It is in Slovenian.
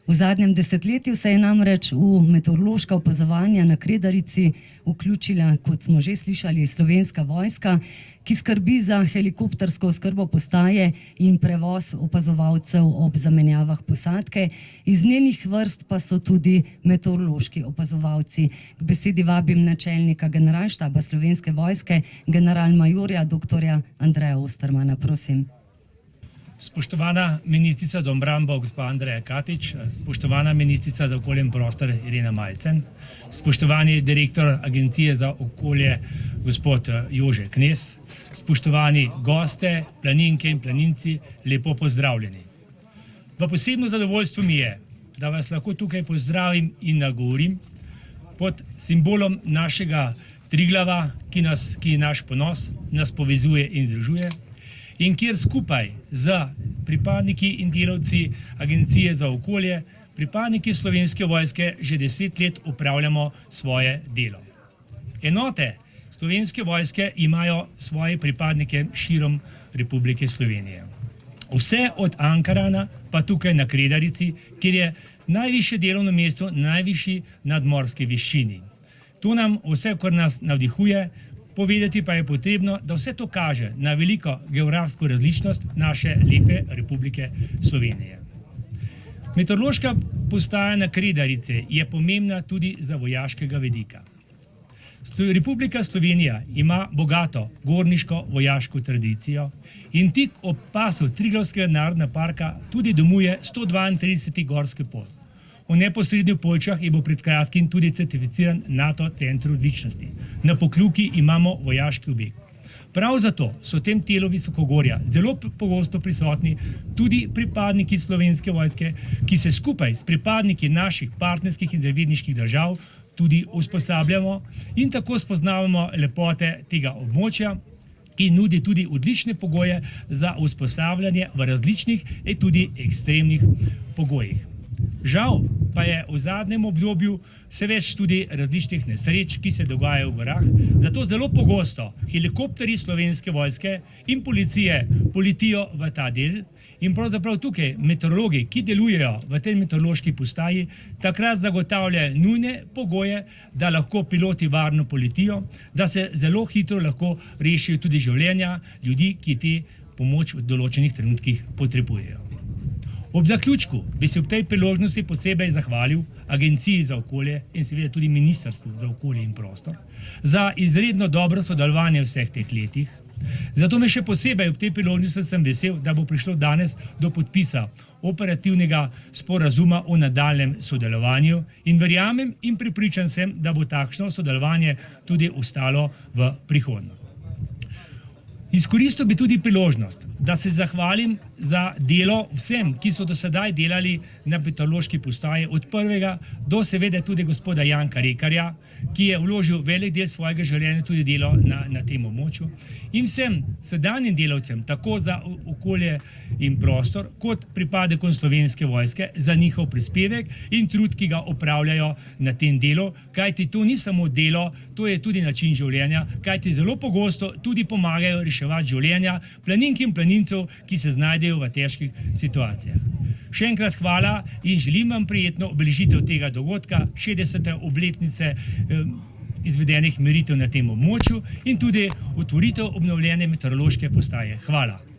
V zadnjem desetletju se je namreč v meteorološka opazovanja na Kredarici vključila, kot smo že slišali, Slovenska vojska, ki skrbi za helikoptersko oskrbo postaje in prevoz opazovalcev ob zamenjavah posadke. Iz njenih vrst pa so tudi meteorološki opazovalci. K besedi vabim načelnika generalštaba Slovenske vojske, generalmajorja dr. Andreja Ostermana. Prosim. Spoštovana ministrica za obrambo, gospa Andreja Katič, spoštovana ministrica za okolje in prostor, Irena Majcen, spoštovani direktor Agencije za okolje, gospod Jože Knez, spoštovani goste, planinke in planinci, lepo pozdravljeni. V posebno zadovoljstvo mi je, da vas lahko tukaj pozdravim in nagovorim pod simbolom našega Triglava, ki je naš ponos, nas povezuje in združuje, in kjer skupaj z pripadniki in delavci Agencije za okolje, pripadniki Slovenske vojske že 10 let opravljamo svoje delo. Enote Slovenske vojske imajo svoje pripadnike širom Republike Slovenije. Vse od Ankarana pa tukaj na Kredarici, kjer je najvišje delovno mesto na najvišji nadmorski višini. To nam vse, kar nas navdihuje. Povedati pa je potrebno, da vse to kaže na veliko geografsko različnost naše lepe Republike Slovenije. Meteorološka postaja na Kredarici je pomembna tudi za vojaškega vidika. Republika Slovenija ima bogato gorniško vojaško tradicijo in tik ob pasu Triglavskega narodnega parka tudi domuje 132. gorski pol. V neposrednih Poljčah je bo pred kratkim tudi certificiran NATO center odličnosti. Na Pokljuki imamo vojaški objekt. Prav zato so v tem delu visokogorja zelo pogosto prisotni tudi pripadniki Slovenske vojske, ki se skupaj s pripadniki naših partnerskih in zavezniških držav tudi usposabljamo in tako spoznavamo lepote tega območja, ki nudi tudi odlične pogoje za usposabljanje v različnih in tudi ekstremnih pogojih. Žal pa je v zadnjem obdobju vse več tudi različnih nesreč, ki se dogajajo v gorah, zato zelo pogosto helikopterji Slovenske vojske in policije poletijo v ta del in pravzaprav tukaj meteorologi, ki delujejo v tej meteorološki postaji, takrat zagotavljajo nujne pogoje, da lahko piloti varno poletijo, da se zelo hitro lahko rešijo tudi življenja ljudi, ki te pomoč v določenih trenutkih potrebujejo. Ob zaključku bi se ob tej priložnosti posebej zahvalil Agenciji za okolje in seveda tudi Ministrstvu za okolje in prostor za izredno dobro sodelovanje v vseh teh letih. Zato me še posebej ob tej priložnosti sem vesel, da bo prišlo danes do podpisa operativnega sporazuma o nadaljnjem sodelovanju in verjamem in prepričan sem, da bo takšno sodelovanje tudi ostalo v prihodnosti. Izkoristil bi tudi priložnost, da se zahvalim za delo vsem, ki so do sedaj delali na meteorološki postaji, od prvega do seveda tudi gospoda Janka Rekarja, ki je vložil velik del svojega življenja tudi delo na tem območju, in vsem sedanjim delavcem, tako za okolje in prostor, kot pripadnikom Slovenske vojske za njihov prispevek in trud, ki ga opravljajo na tem delu, kajti to ni samo delo, to je tudi način življenja, kajti zelo pogosto tudi pomagajo reševati življenja planink in planincev, ki se znajdejo v težkih situacijah. Še enkrat hvala in želim vam prijetno obeležitev tega dogodka, 60. obletnice izvedenih meritev na tem območju in tudi otvoritev obnovljene meteorološke postaje. Hvala.